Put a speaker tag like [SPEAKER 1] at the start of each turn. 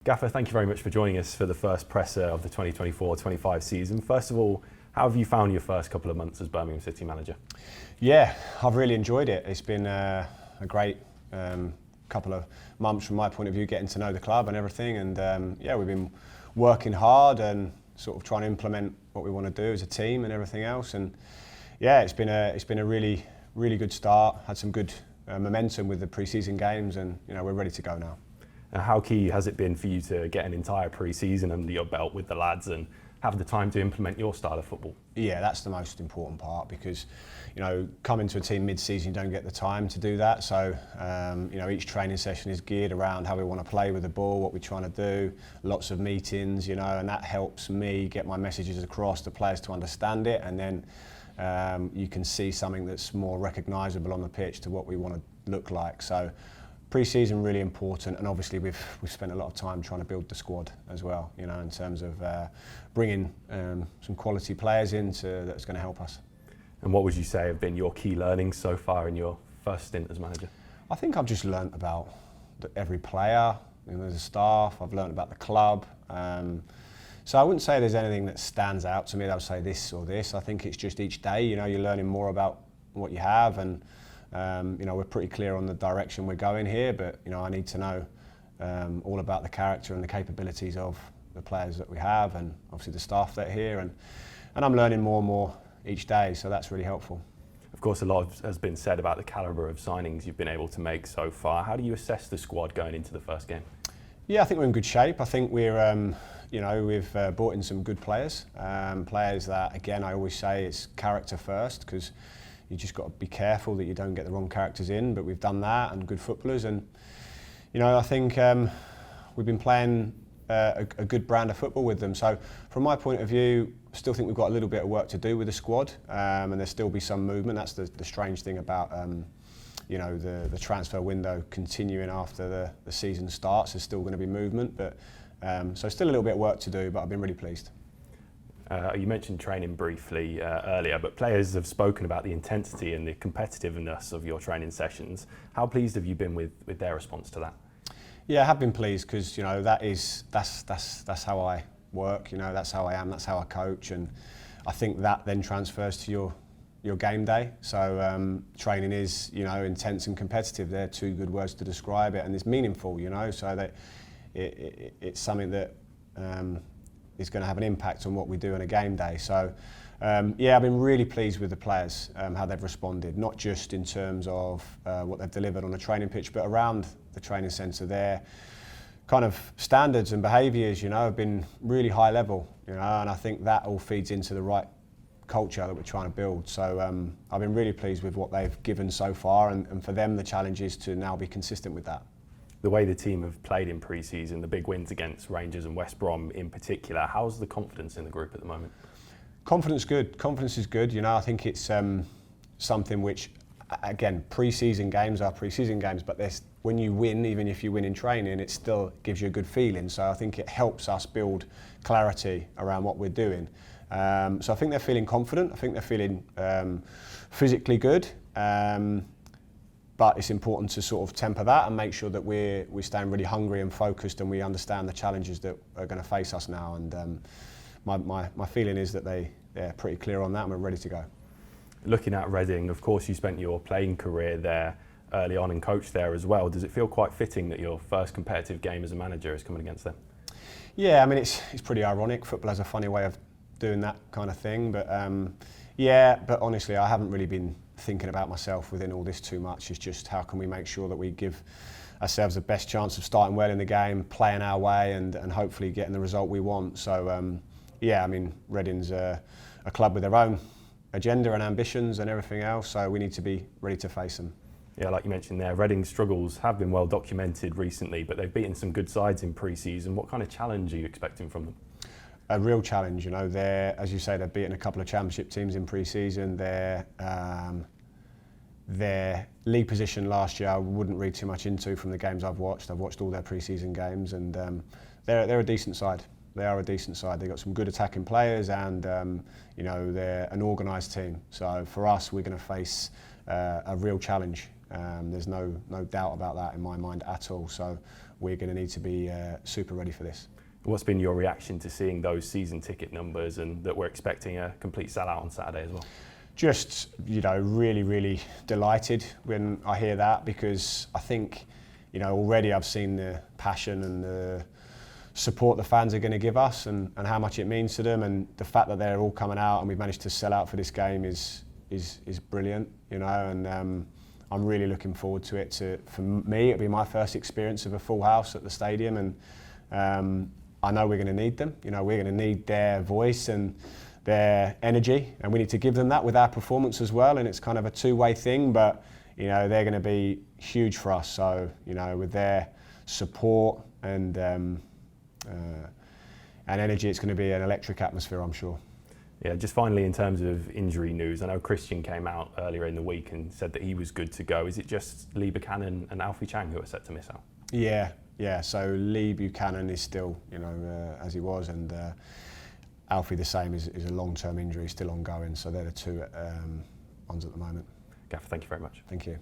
[SPEAKER 1] Gaffer, thank you very much for joining us for the first presser of the 2024-25 season. First of all, how have you found your first couple of months as Birmingham City manager?
[SPEAKER 2] Yeah, I've really enjoyed it. It's been a great couple of months from my point of view, getting to know the club and everything. And yeah, we've been working hard and sort of trying to implement what we want to do as a team and everything else. And yeah, it's been a really good start. Had some good momentum with the pre-season games, and we're ready to go now.
[SPEAKER 1] How key has it been for you to get an entire pre-season under your belt with the lads and have the time to implement your style of football?
[SPEAKER 2] Yeah, that's the most important part, because coming to a team mid-season, you don't get the time to do that. So each training session is geared around how we want to play with the ball, what we're trying to do, lots of meetings, and that helps me get my messages across to players to understand it, and then you can see something that's more recognisable on the pitch to what we want to look like. So pre-season really important, and obviously we've spent a lot of time trying to build the squad as well, in terms of bringing some quality players in that's going to help us.
[SPEAKER 1] And what would you say have been your key learnings so far in your first stint as manager?
[SPEAKER 2] I think I've just learnt about every player, the staff. I've learnt about the club. So I wouldn't say there's anything that stands out to me that I would say this or this. I think it's just each day, you're learning more about what you have, and we're pretty clear on the direction we're going here, but I need to know all about the character and the capabilities of the players that we have, and obviously the staff that are here, and I'm learning more and more each day, so that's really helpful.
[SPEAKER 1] Of course, a lot has been said about the calibre of signings you've been able to make so far. How do you assess the squad going into the first game?
[SPEAKER 2] Yeah, I think we're in good shape. I think we're, we've brought in some good players, players that, again, I always say it's character first, because you just got to be careful that you don't get the wrong characters in, but we've done that, and good footballers. And I think we've been playing a good brand of football with them. So from my point of view, I still think we've got a little bit of work to do with the squad, and there'll still be some movement. That's the strange thing about the transfer window continuing after the season starts. There's still going to be movement, but so still a little bit of work to do, but I've been really pleased.
[SPEAKER 1] You mentioned training briefly earlier, but players have spoken about the intensity and the competitiveness of your training sessions. How pleased have you been with their response to that?
[SPEAKER 2] Yeah, I have been pleased, because that's how I work. That's how I am. That's how I coach, and I think that then transfers to your game day. So training is intense and competitive. They're two good words to describe it, and it's meaningful. So that it's something that is going to have an impact on what we do on a game day. So yeah, I've been really pleased with the players, how they've responded, not just in terms of what they've delivered on a training pitch, but around the training centre. Their kind of standards and behaviours, have been really high level, and I think that all feeds into the right culture that we're trying to build. So I've been really pleased with what they've given so far, and for them the challenge is to now be consistent with that.
[SPEAKER 1] The way the team have played in pre-season, the big wins against Rangers and West Brom in particular, how's the confidence in the group at the moment?
[SPEAKER 2] Confidence is good. I think it's something which, again, pre-season games are pre-season games, but when you win, even if you win in training, it still gives you a good feeling. So I think it helps us build clarity around what we're doing. So I think they're feeling confident. I think they're feeling physically good. But it's important to sort of temper that and make sure that we're staying really hungry and focused, and we understand the challenges that are going to face us now. And my feeling is that they're pretty clear on that, and we're ready to go.
[SPEAKER 1] Looking at Reading, of course you spent your playing career there early on and coached there as well. Does it feel quite fitting that your first competitive game as a manager is coming against them?
[SPEAKER 2] Yeah, I mean it's pretty ironic. Football has a funny way of doing that kind of thing, but yeah, but honestly I haven't really been thinking about myself within all this too much. It's just how can we make sure that we give ourselves the best chance of starting well in the game, playing our way, and hopefully getting the result we want. So yeah, I mean Reading's a club with their own agenda and ambitions and everything else, so we need to be ready to face them.
[SPEAKER 1] Yeah, like you mentioned there, Reading's struggles have been well documented recently, but they've beaten some good sides in pre-season. What kind of challenge are you expecting from them?
[SPEAKER 2] A real challenge, they're, as you say, they've beaten a couple of championship teams in pre-season. Their league position last year I wouldn't read too much into from the games I've watched. I've watched all their pre-season games, and they're a decent side. They are a decent side. They've got some good attacking players, and they're an organised team. So for us, we're going to face a real challenge. There's no doubt about that in my mind at all. So we're going to need to be super ready for this.
[SPEAKER 1] What's been your reaction to seeing those season ticket numbers and that we're expecting a complete sellout on Saturday as well?
[SPEAKER 2] Just, really, really delighted when I hear that, because I think, already I've seen the passion and the support the fans are going to give us and how much it means to them, and the fact that they're all coming out and we've managed to sell out for this game is brilliant, and I'm really looking forward to it. For me, it'll be my first experience of a full house at the stadium, and I know we're going to need them. We're going to need their voice and their energy, and we need to give them that with our performance as well. And it's kind of a two-way thing, but they're going to be huge for us. So with their support and energy, it's going to be an electric atmosphere, I'm sure.
[SPEAKER 1] Yeah, just finally, in terms of injury news, I know Christian came out earlier in the week and said that he was good to go. Is it just Lee Buchanan and Alfie Chang who are set to miss out?
[SPEAKER 2] Yeah. So Lee Buchanan is still, as he was, and Alfie the same is a long-term injury, still ongoing. So they're the two ones at the moment.
[SPEAKER 1] Gaffer, thank you very much.
[SPEAKER 2] Thank you.